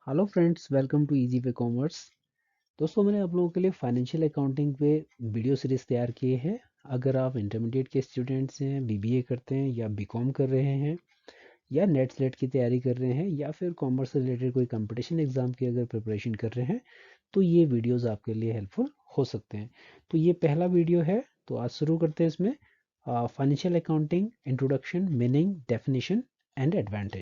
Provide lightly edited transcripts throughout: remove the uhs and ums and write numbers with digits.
Hello friends, welcome to easy way commerce. दोस्तों, मैंने आप लोगों के लिए फाइनेंशियल अकाउंटिंग पे वीडियो सीरीज तैयार किए हैं। अगर आप इंटरमीडिएट के स्टूडेंट्स हैं, बीबीए करते हैं या बीकॉम कर रहे हैं या नेट स्लेट की तैयारी कर रहे हैं या फिर कॉमर्स से रिलेटेड कोई कंपटीशन एग्जाम की अगर प्रिपरेशन कर रहे हैं, तो ये वीडियोस आपके लिए हेल्पफुल हो सकते हैं। तो ये पहला वीडियो है, तो आज शुरू करते हैं इसमें। Financial accounting introduction, meaning, definition and advantage.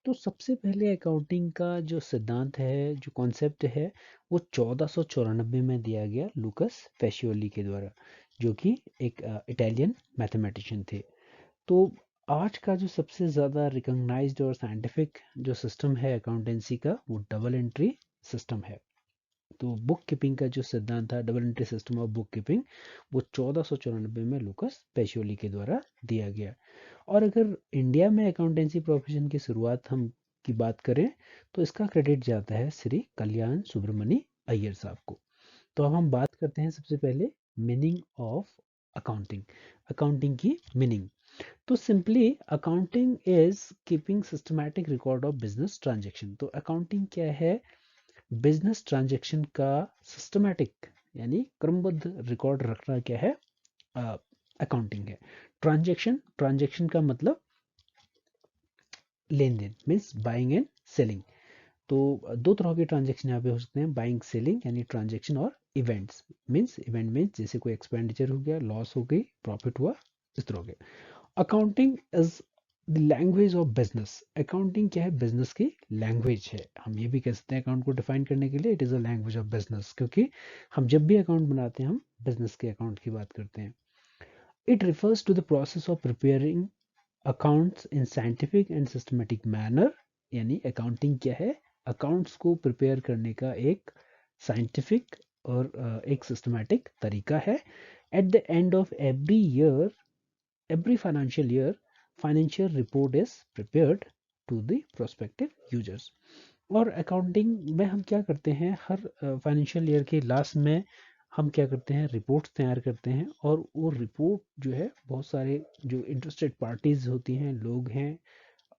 तो सबसे पहले अकाउंटिंग का जो सिद्धांत है, जो कॉन्सेप्ट है, वो 1494 में दिया गया लूकस पेशियोली के द्वारा, जो कि एक इटालियन मैथमेटिशियन थे। तो आज का जो सबसे ज़्यादा रिकॉग्नाइज्ड और साइंटिफिक जो सिस्टम है अकाउंटेंसी का, वो डबल एंट्री सिस्टम है। तो बुक कीपिंग का जो सिद्धांत था, double entry system of book keeping, वो 1494 में लूकस पेशियोली के द्वारा दिया गया। और अगर इंडिया में अकाउंटेंसी प्रोफेशन की शुरुआत हम की बात करें, तो इसका क्रेडिट जाता है श्री कल्याण सुब्रमण्य अय्यर साहब को। तो अब हम बात करते हैं सबसे पहले मीनिंग ऑफ अकाउंटिंग। अकाउंटिंग की मीनिंग, तो simply accounting is keeping systematic record of business transaction. तो अकाउंटिंग क्या है? बिजनेस ट्रांजेक्शन का सिस्टमैटिक यानी क्रमबद्ध रिकॉर्ड रखना क्या है? अकाउंटिंग है। ट्रांजेक्शन, ट्रांजेक्शन का मतलब लेन देन, मीन्स बाइंग एंड सेलिंग। तो दो तरह के ट्रांजेक्शन यहाँ पे हो सकते हैं, बाइंग सेलिंग यानी ट्रांजेक्शन, और इवेंट्स। इवेंट मीन्स जैसे कोई एक्सपेंडिचर हो गया, लॉस हो गई, प्रॉफिट हुआ, इस तरह के। Accounting is the language of business. Accounting क्या है? बिजनेस की लैंग्वेज है। हम ये भी कह सकते हैं अकाउंट को डिफाइन करने के लिए, it is a language of business, क्योंकि हम जब भी अकाउंट बनाते हैं हम बिजनेस के अकाउंट की बात करते हैं। It refers to the process of preparing accounts in scientific and systematic manner. यानी अकाउंटिंग क्या है? अकाउंट्स को प्रिपेयर करने का एक साइंटिफिक और एक सिस्टमेटिक तरीका है। Eight the end of every year, every financial year, financial report is prepared to the prospective users। और अकाउंटिंग में हम क्या करते हैं, हर फाइनेंशियल ईयर के लास्ट में हम क्या करते हैं, रिपोर्ट्स तैयार करते हैं। और वो रिपोर्ट जो है, बहुत सारे जो इंटरेस्टेड पार्टीज होती हैं, लोग हैं,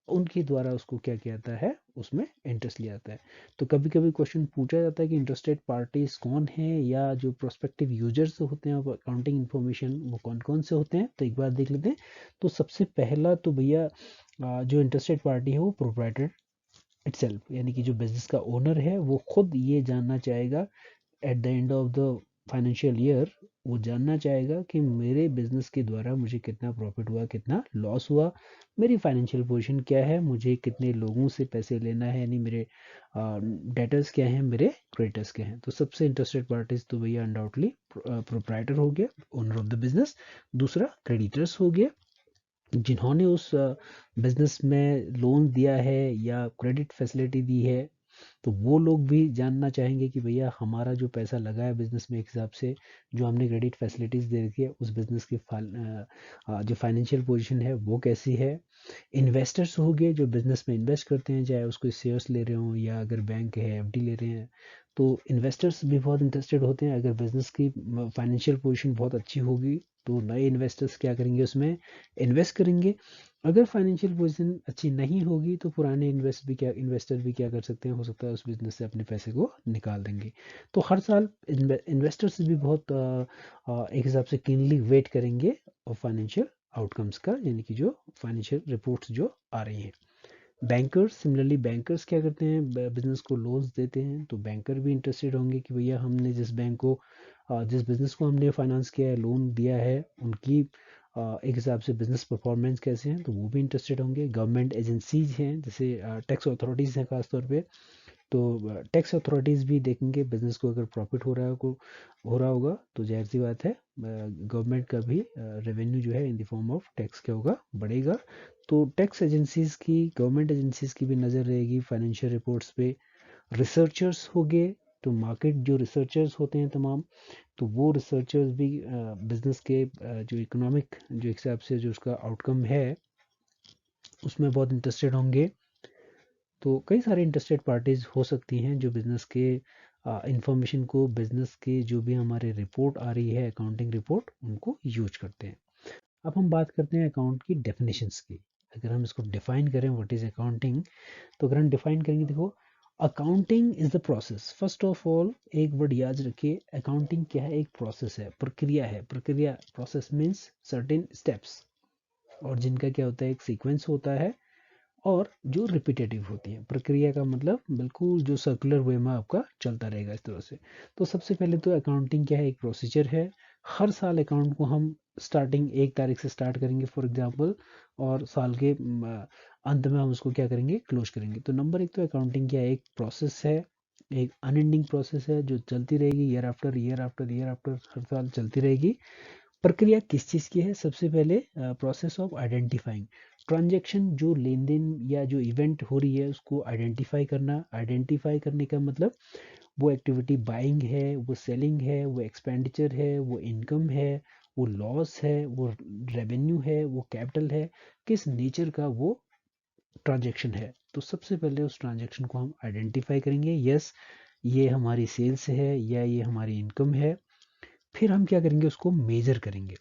उनके द्वारा उसको क्या किया जाता है, उसमें इंटरेस्ट लिया जाता है। तो कभी कभी क्वेश्चन पूछा जाता है कि इंटरेस्टेड पार्टीज कौन है, या जो प्रोस्पेक्टिव यूजर्स होते हैं अकाउंटिंग इन्फॉर्मेशन, वो कौन कौन से होते हैं, तो एक बार देख लेते हैं। तो सबसे पहला तो भैया, जो इंटरेस्टेड पार्टी है वो प्रोप्राइटर इटसेल्फ, यानी कि जो बिजनेस का ओनर है, वो खुद ये जानना चाहेगा eight the end of the financial year, वो जानना चाहेगा कि मेरे बिजनेस के द्वारा मुझे कितना प्रॉफिट हुआ, कितना लॉस हुआ, मेरी फाइनेंशियल पोजीशन क्या है, मुझे कितने लोगों से पैसे लेना है, यानी मेरे डेटर्स क्या हैं, मेरे क्रेडिटर्स क्या हैं। तो सबसे इंटरेस्टेड पार्टीज तो भैया अनडाउटली प्रोप्राइटर हो गया, ओनर ऑफ द बिजनेस। दूसरा क्रेडिटर्स हो गया, जिन्होंने उस बिजनेस में लोन दिया है या क्रेडिट फैसिलिटी दी है। तो वो लोग भी जानना चाहेंगे कि भैया हमारा जो पैसा लगा है बिजनेस में, एक हिसाब से जो हमने क्रेडिट फैसिलिटीज दे रखी है, उस बिजनेस की जो फाइनेंशियल पोजीशन है वो कैसी है। इन्वेस्टर्स हो गए, जो बिजनेस में इन्वेस्ट करते हैं, चाहे उसको शेयर्स ले रहे हो या अगर बैंक है एफडी ले रहे हैं। तो इन्वेस्टर्स भी बहुत इंटरेस्टेड होते हैं। अगर बिजनेस की फाइनेंशियल पोजीशन बहुत अच्छी होगी, तो नए इन्वेस्टर्स क्या करेंगे, उसमें इन्वेस्ट करेंगे। अगर फाइनेंशियल पोजीशन अच्छी नहीं होगी, तो पुराने इन्वेस्टर भी क्या कर सकते हैं, हो सकता है उस बिजनेस से अपने पैसे को निकाल देंगे। तो हर साल इन्वेस्टर्स भी बहुत एक हिसाब से कीनली वेट करेंगे और फाइनेंशियल आउटकम्स का, यानी कि जो फाइनेंशियल रिपोर्ट्स जो आ रही हैं। बैंकर्स, सिमिलरली बैंकर्स क्या करते हैं, बिजनेस को लोन्स देते हैं। तो बैंकर भी इंटरेस्टेड होंगे कि भैया हमने जिस बैंक को जिस बिजनेस को हमने फाइनेंस किया है, लोन दिया है, उनकी एक हिसाब से बिजनेस परफॉर्मेंस कैसे हैं, तो वो भी इंटरेस्टेड होंगे। गवर्नमेंट एजेंसीज हैं, जैसे टैक्स अथॉरिटीज़ हैं खासतौर पे, तो टैक्स अथॉरिटीज़ भी देखेंगे बिजनेस को, अगर प्रॉफिट हो रहा होगा, तो जाहिर सी बात है गवर्नमेंट का भी रेवेन्यू जो है in the form of tax क्या होगा, बढ़ेगा। तो टैक्स एजेंसीज की, गवर्नमेंट एजेंसीज की भी नज़र रहेगी फाइनेंशियल रिपोर्ट्स पे। रिसर्चर्स हो गए, तो मार्केट जो रिसर्चर्स होते हैं तमाम, तो वो रिसर्चर्स भी बिजनेस के जो इकोनॉमिक जो हिसाब से जो उसका आउटकम है, उसमें बहुत इंटरेस्टेड होंगे। तो कई सारे इंटरेस्टेड पार्टीज हो सकती हैं जो बिजनेस के इंफॉर्मेशन को, बिजनेस के जो भी हमारे रिपोर्ट आ रही है, अकाउंटिंग रिपोर्ट, उनको यूज करते हैं। अब हम बात करते हैं अकाउंट की डेफिनेशंस की। अगर हम इसको डिफाइन करें, व्हाट इज अकाउंटिंग, तो अगर हम डिफाइन करेंगे, देखो, accounting is the process. First of all एक वर्ड याद रखिए, अकाउंटिंग क्या है? एक प्रोसेस है, प्रक्रिया है। प्रक्रिया, प्रोसेस मीन्स सर्टेन स्टेप्स, और जिनका क्या होता है, एक सीक्वेंस होता है और जो रिपीटेटिव होती है। प्रक्रिया का मतलब बिल्कुल जो सर्कुलर वे में आपका चलता रहेगा इस तरह से। तो सबसे पहले तो अकाउंटिंग क्या है? एक प्रोसीजर है। हर साल अकाउंट को हम स्टार्टिंग 1 तारीख से स्टार्ट करेंगे फॉर एग्जांपल, और साल के अंत में हम उसको क्या करेंगे? क्लोज करेंगे। तो नंबर 1 तो अकाउंटिंग क्या है? एक प्रोसेस है, एक अनएंडिंग प्रोसेस है जो चलती रहेगी year after year after year after, हर साल चलती रहेगी। प्रक्रिया किस चीज़ की है? सबसे पहले प्रोसेस ऑफ आइडेंटिफाइंग ट्रांजैक्शन, जो लेन देन या जो इवेंट हो रही है उसको आइडेंटिफाई करना। आइडेंटिफाई करने का मतलब वो एक्टिविटी बाइंग है, वो सेलिंग है, वो एक्सपेंडिचर है, वो इनकम है, वो लॉस है, वो रेवेन्यू है, वो कैपिटल है, किस नेचर का वो ट्रांजैक्शन है। तो सबसे पहले उस ट्रांजैक्शन को हम आइडेंटिफाई करेंगे, यस ये हमारी सेल्स है या ये हमारी इनकम है। फिर हम क्या करेंगे? उसको मेजर करेंगे।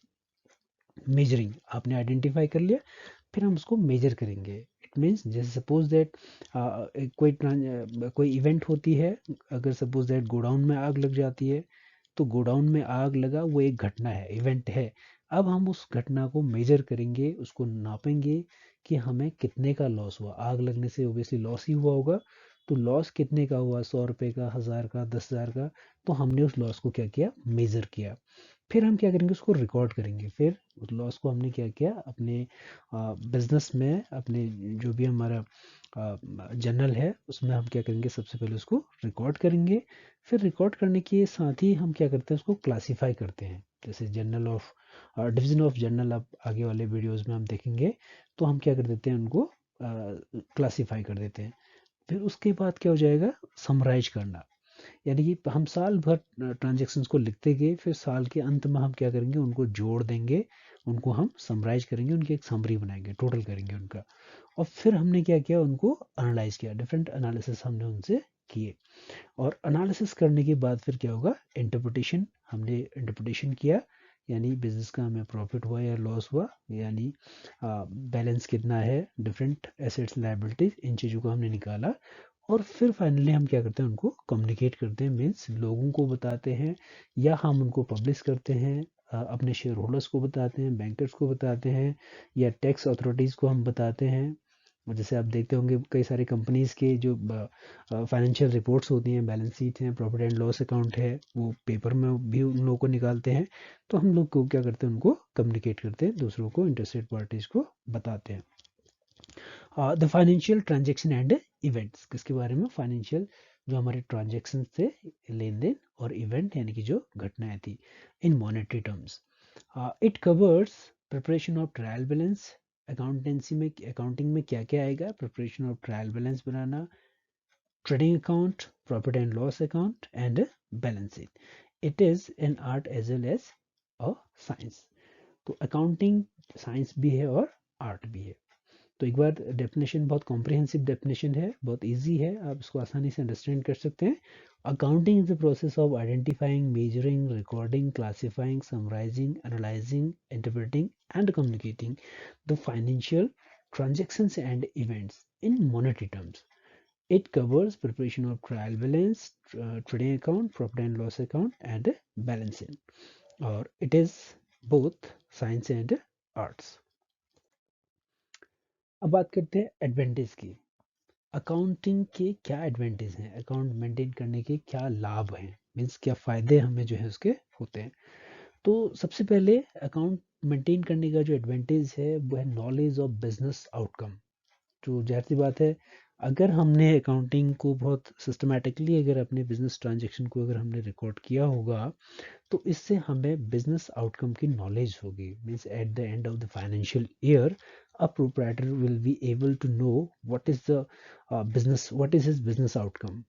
मेजरिंग, आपने आइडेंटिफाई कर लिया, फिर हम उसको मेजर करेंगे। इट मीन्स जैसे सपोज दैट कोई इवेंट होती है, अगर सपोज दैट गोडाउन में आग लग जाती है, तो गोडाउन में आग लगा वो एक घटना है, इवेंट है। अब हम उस घटना को मेजर करेंगे, उसको नापेंगे कि हमें कितने का लॉस हुआ। आग लगने से ओबियसली लॉस ही हुआ होगा, तो लॉस कितने का हुआ? 100 रुपये का, 1000 का, 10,000 का। तो हमने उस लॉस को क्या किया? मेजर किया। फिर हम क्या करेंगे? उसको रिकॉर्ड करेंगे। फिर उस लॉस को हमने क्या किया? अपने बिजनेस में, अपने जो भी हमारा जर्नल है उसमें हम क्या करेंगे? सबसे पहले उसको रिकॉर्ड करेंगे। फिर रिकॉर्ड करने के साथ ही हम क्या करते हैं? उसको क्लासीफाई करते हैं। जैसे journal of division of journal, अब आगे वाले वीडियोस में हम देखेंगे। तो हम क्या कर देते हैं? उनको क्लासीफाई कर देते हैं। फिर उसके बाद क्या हो जाएगा? समराइज करना। यानी कि हम साल भर ट्रांजेक्शन्स को लिखते गए, फिर साल के अंत में हम क्या करेंगे? उनको जोड़ देंगे, उनको हम समराइज करेंगे, उनकी एक समरी बनाएंगे, टोटल करेंगे उनका। और फिर हमने क्या किया? उनको एनालाइज किया, डिफरेंट एनालिसिस हमने उनसे किए। और एनालिसिस करने के बाद फिर क्या होगा? इंटरप्रिटेशन, हमने इंटरप्रिटेशन किया, यानी बिजनेस का हमें प्रॉफिट हुआ या लॉस हुआ, यानी बैलेंस कितना है, डिफरेंट एसेट्स लायबिलिटीज, इन चीज़ों को हमने निकाला। और फिर फाइनली हम क्या करते हैं? उनको कम्युनिकेट करते हैं, मीन्स लोगों को बताते हैं, या हम उनको पब्लिश करते हैं, अपने शेयर होल्डर्स को बताते हैं, बैंकर्स को बताते हैं, या टैक्स अथॉरिटीज़ को हम बताते हैं। और जैसे आप देखते होंगे कई सारी कंपनीज के जो फाइनेंशियल रिपोर्ट्स होती हैं, बैलेंस शीट हैं, प्रॉफिट एंड लॉस अकाउंट है, वो पेपर में भी उन लोगों को निकालते हैं। तो हम लोग को क्या करते हैं? उनको कम्युनिकेट करते हैं, दूसरों को, इंटरेस्टेड पार्टीज को बताते हैं। The financial transaction and events, किसके बारे में? फाइनेंशियल, जो हमारे ट्रांजेक्शन थे, लेन देन, और इवेंट यानी कि जो घटनाएं थी in monetary terms. It covers preparation of trial balance. Accountancy में, अकाउंटिंग में क्या क्या आएगा? प्रिपरेशन ऑफ ट्रायल बैलेंस बनाना, trading account, profit and loss account, and balance sheet. It is an art as well as a science. तो accounting science भी है और आर्ट भी है। तो एक बार डेफिनेशन, बहुत कॉम्प्रिहेंसिव डेफिनेशन है, बहुत इजी है, आप इसको आसानी से अंडरस्टैंड कर सकते हैं। Accounting is the process of identifying, measuring, recording, classifying, summarising, analysing, interpreting and communicating the financial transactions and events in monetary terms. It covers preparation of trial balance, trading account, profit and loss account, and balancing. Or it is both science and arts. अब बात करते हैं advantage की। Accounting के क्या advantage हैं? Account maintain करने के क्या लाभ हैं? मीन्स क्या फायदे हमें जो है उसके होते हैं? तो सबसे पहले अकाउंट मेंटेन करने का जो एडवांटेज है वो है नॉलेज ऑफ बिजनेस आउटकम। तो जाहिर सी बात है, अगर हमने अकाउंटिंग को बहुत सिस्टमेटिकली, अगर अपने बिजनेस ट्रांजैक्शन को अगर हमने रिकॉर्ड किया होगा, तो इससे हमें बिजनेस आउटकम की नॉलेज होगी। Means at the end of the financial year a proprietor will be able to know what is the business, what is his business outcome,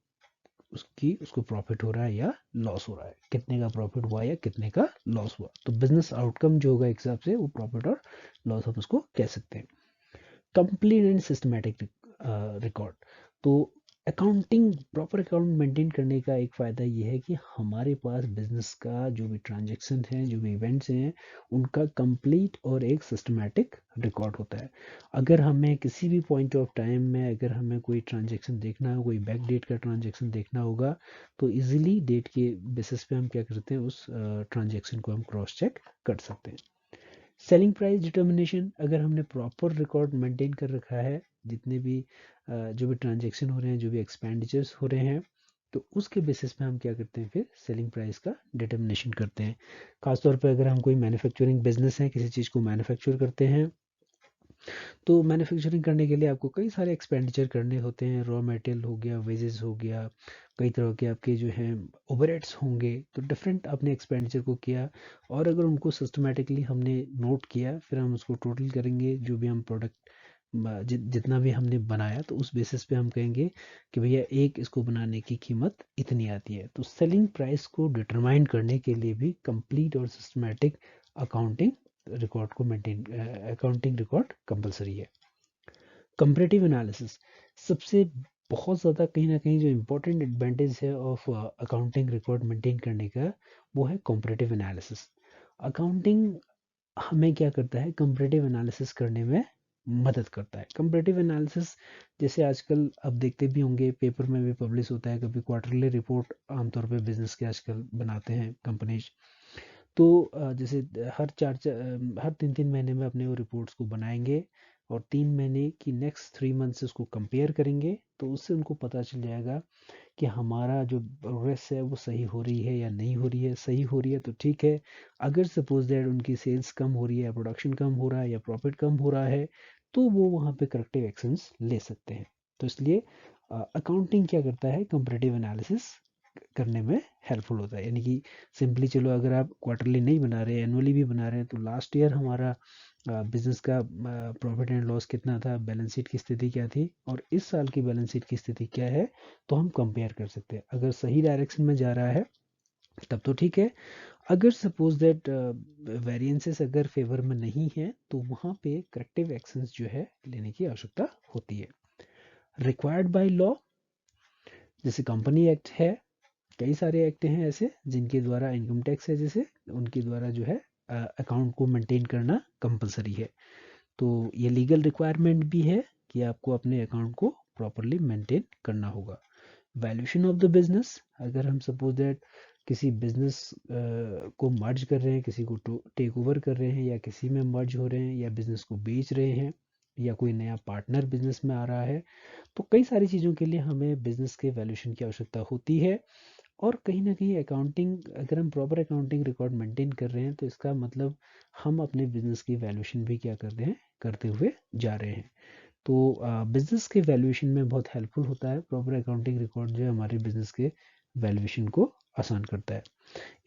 उसको प्रॉफिट हो रहा है या लॉस हो रहा है, कितने का प्रॉफिट हुआ या कितने का लॉस हुआ। तो बिजनेस आउटकम जो होगा एक हिसाब से वो प्रॉफिट और लॉस हम उसको कह सकते हैं। कंप्लीट एंड सिस्टमेटिक रिकॉर्ड, तो अकाउंटिंग, प्रॉपर अकाउंट मेंटेन करने का एक फ़ायदा ये है कि हमारे पास बिजनेस का जो भी ट्रांजैक्शन है, जो भी इवेंट्स हैं, उनका कंप्लीट और एक सिस्टमैटिक रिकॉर्ड होता है। अगर हमें किसी भी पॉइंट ऑफ टाइम में अगर हमें कोई ट्रांजैक्शन देखना हो, कोई बैक डेट का ट्रांजैक्शन देखना होगा, तो इजीली डेट के बेसिस पे हम क्या करते हैं, उस ट्रांजैक्शन को हम क्रॉस चेक कर सकते हैं। सेलिंग प्राइस डिटर्मिनेशन, अगर हमने प्रॉपर रिकॉर्ड मेंटेन कर रखा है, जितने भी जो भी ट्रांजैक्शन हो रहे हैं, जो भी एक्सपेंडिचर्स हो रहे हैं, तो उसके बेसिस पे हम क्या करते हैं, फिर सेलिंग प्राइस का डिटर्मिनेशन करते हैं। खासतौर पे अगर हम कोई मैन्युफैक्चरिंग बिजनेस है, किसी चीज़ को मैन्युफैक्चर करते हैं, तो मैन्युफैक्चरिंग करने के लिए आपको कई सारे एक्सपेंडिचर करने होते हैं। रॉ मटेरियल हो गया, वेजेस हो गया, कई तरह के आपके जो हैं ओवरहेड्स होंगे, तो डिफरेंट आपने एक्सपेंडिचर को किया, और अगर उनको सिस्टमेटिकली हमने नोट किया, फिर हम उसको टोटल करेंगे, जो भी हम प्रोडक्ट जितना भी हमने बनाया, तो उस बेसिस पे हम कहेंगे कि भैया एक इसको बनाने की कीमत इतनी आती है। तो सेलिंग प्राइस को डिटरमाइन करने के लिए भी कंप्लीट और सिस्टमेटिक अकाउंटिंग रिकॉर्ड को मेंटेन, अकाउंटिंग रिकॉर्ड कंपलसरी है। कंपैरेटिव एनालिसिस, सबसे बहुत ज़्यादा कहीं ना कहीं जो इम्पोर्टेंट एडवांटेज है ऑफ अकाउंटिंग रिकॉर्ड मेंटेन करने का, वो है कंपैरेटिव एनालिसिस। अकाउंटिंग हमें क्या करता है, कंपैरेटिव एनालिसिस करने में मदद करता है। कंपैरेटिव एनालिसिस जैसे आजकल आप देखते भी होंगे, पेपर में भी पब्लिश होता है, कभी क्वार्टरली रिपोर्ट आमतौर पे बिजनेस के आजकल बनाते हैं कंपनीज। तो जैसे हर 3-3 महीने में अपने वो रिपोर्ट्स को बनाएंगे, और 3 महीने की नेक्स्ट 3 मंथ से उसको कंपेयर करेंगे, तो उससे उनको पता चल जाएगा कि हमारा जो प्रोग्रेस है वो सही हो रही है या नहीं हो रही है। सही हो रही है तो ठीक है, अगर सपोज दैट उनकी सेल्स कम हो रही है, प्रोडक्शन कम हो रहा है, या प्रॉफिट कम हो रहा है, तो वो वहाँ पे करेक्टिव एक्शंस ले सकते हैं। तो इसलिए अकाउंटिंग क्या करता है, कंपैरेटिव एनालिसिस करने में हेल्पफुल होता है। यानी कि सिंपली चलो, अगर आप क्वार्टरली नहीं बना रहे, एनुअली भी बना रहे हैं, तो लास्ट ईयर हमारा बिजनेस का प्रॉफिट एंड लॉस कितना था, बैलेंस शीट की स्थिति क्या थी, और इस साल की बैलेंस शीट की स्थिति क्या है, तो हम कंपेयर कर सकते हैं। अगर सही डायरेक्शन में जा रहा है तब तो ठीक है, अगर सपोज दैट वेरिएंसेस अगर फेवर में नहीं है, तो वहाँ पे करेक्टिव एक्शंस जो है लेने की आवश्यकता होती है। रिक्वायर्ड बाय लॉ, जैसे कंपनी एक्ट है, कई सारे एक्ट हैं ऐसे जिनके द्वारा, इनकम टैक्स है जैसे, उनके द्वारा जो है अकाउंट को मेंटेन करना कंपलसरी है। तो ये लीगल रिक्वायरमेंट भी है कि आपको अपने अकाउंट को प्रॉपरली मेंटेन करना होगा। वैल्यूएशन ऑफ द बिजनेस, अगर हम सपोज दैट किसी बिजनेस को मर्ज कर रहे हैं, किसी को टेक ओवर कर रहे हैं, या किसी में मर्ज हो रहे हैं, या बिजनेस को बेच रहे हैं, या कोई नया पार्टनर बिजनेस में आ रहा है, तो कई सारी चीज़ों के लिए हमें बिजनेस के वैल्यूएशन की आवश्यकता होती है। और कहीं ना कहीं अकाउंटिंग, अगर हम प्रॉपर अकाउंटिंग रिकॉर्ड मेंटेन कर रहे हैं, तो इसका मतलब हम अपने बिजनेस की वैल्यूएशन भी क्या कर रहे हैं, करते हुए जा रहे हैं। तो बिजनेस के वैल्यूएशन में बहुत हेल्पफुल होता है प्रॉपर अकाउंटिंग रिकॉर्ड, जो है हमारे बिजनेस के वैल्यूएशन को आसान करता है।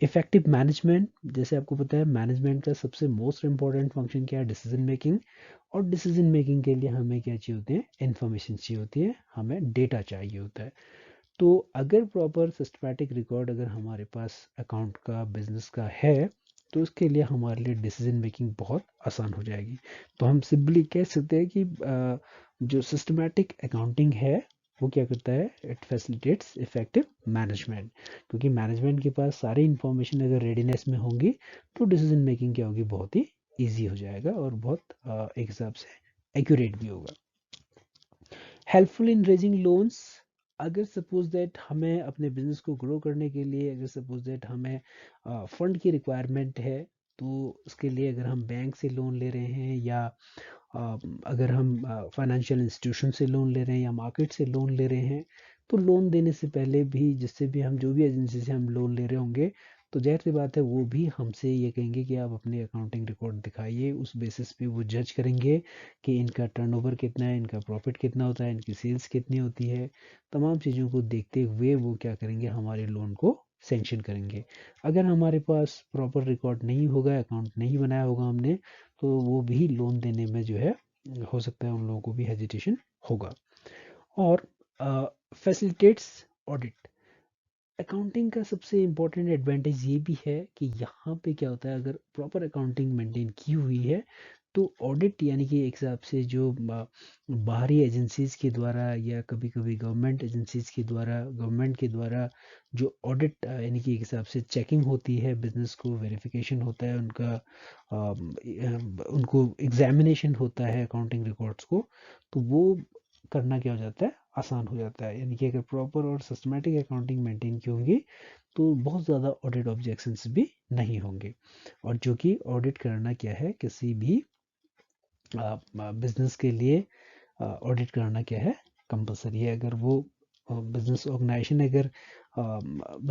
इफेक्टिव मैनेजमेंट, जैसे आपको पता है मैनेजमेंट का सबसे मोस्ट इंपॉर्टेंट फंक्शन क्या है, डिसीजन मेकिंग। और डिसीजन मेकिंग के लिए हमें क्या चाहिए होती है, इन्फॉर्मेशन चाहिए होती है, हमें डेटा चाहिए होता है। तो अगर प्रॉपर सिस्टमैटिक रिकॉर्ड अगर हमारे पास अकाउंट का, बिजनेस का है, तो उसके लिए हमारे लिए डिसीजन मेकिंग बहुत आसान हो जाएगी। तो हम सिंपली कह सकते हैं कि जो सिस्टमैटिक अकाउंटिंग है, वो क्या करता है, इट फैसिलिटेट्स इफेक्टिव मैनेजमेंट। क्योंकि मैनेजमेंट के पास सारी इंफॉर्मेशन अगर रेडीनेस में होंगी, तो डिसीजन मेकिंग क्या होगी, बहुत ही ईजी हो जाएगा, और बहुत एक हिसाब से एक्यूरेट भी होगा। हेल्पफुल इन रेजिंग लोन्स, अगर सपोज दैट हमें अपने बिजनेस को ग्रो करने के लिए, अगर सपोज दैट हमें फंड की रिक्वायरमेंट है, तो उसके लिए अगर हम बैंक से लोन ले रहे हैं, या अगर हम फाइनेंशियल इंस्टीट्यूशन से लोन ले रहे हैं, या मार्केट से लोन ले रहे हैं, तो लोन देने से पहले भी, जिससे भी हम, जो भी एजेंसी से हम लोन ले रहे होंगे, तो जाहिर सी बात है वो भी हमसे ये कहेंगे कि आप अपने अकाउंटिंग रिकॉर्ड दिखाइए। उस बेसिस पे वो जज करेंगे कि इनका टर्नओवर कितना है, इनका प्रॉफिट कितना होता है, इनकी सेल्स कितनी होती है। तमाम चीज़ों को देखते हुए वो क्या करेंगे, हमारे लोन को सेंक्शन करेंगे। अगर हमारे पास प्रॉपर रिकॉर्ड नहीं होगा, अकाउंट नहीं बनाया होगा हमने, तो वो भी लोन देने में जो है, हो सकता है उन लोगों को भी हेजिटेशन होगा। और फैसिलिटेट्स ऑडिट, अकाउंटिंग का सबसे इम्पोर्टेंट एडवांटेज ये भी है कि यहाँ पे क्या होता है, अगर प्रॉपर अकाउंटिंग मेंटेन की हुई है, तो ऑडिट यानी कि एक हिसाब से जो बाहरी एजेंसीज के द्वारा या कभी कभी गवर्नमेंट एजेंसीज के द्वारा, गवर्नमेंट के द्वारा जो ऑडिट यानी कि एक हिसाब से चेकिंग होती है बिजनेस को, वेरिफिकेशन होता है उनका, उनको एग्जामिनेशन होता है अकाउंटिंग रिकॉर्ड्स को, तो वो करना क्या हो जाता है, आसान हो जाता है। यानी कि अगर प्रॉपर और सिस्टमेटिक अकाउंटिंग मेंटेन की होंगी तो बहुत ज़्यादा ऑडिट ऑब्जेक्शंस भी नहीं होंगे। और जो कि ऑडिट करना क्या है, किसी भी बिजनेस के लिए ऑडिट करना क्या है, कंपलसरी है। अगर वो बिजनेस ऑर्गेनाइजेशन अगर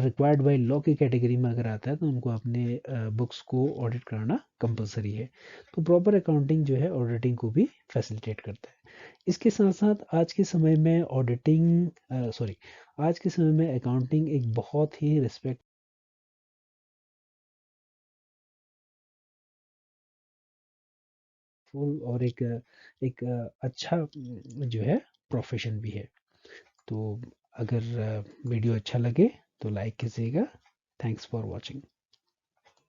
रिक्वायर्ड बाय लॉ की कैटेगरी में अगर आता है तो उनको अपने बुक्स को ऑडिट करना कंपलसरी है। तो प्रॉपर अकाउंटिंग जो है ऑडिटिंग को भी फैसिलिटेट करता है। इसके साथ साथ आज के समय में आज के समय में अकाउंटिंग एक बहुत ही रिस्पेक्टफुल और एक अच्छा जो है प्रोफेशन भी है। तो अगर वीडियो अच्छा लगे तो लाइक कीजिएगा। Thanks for watching.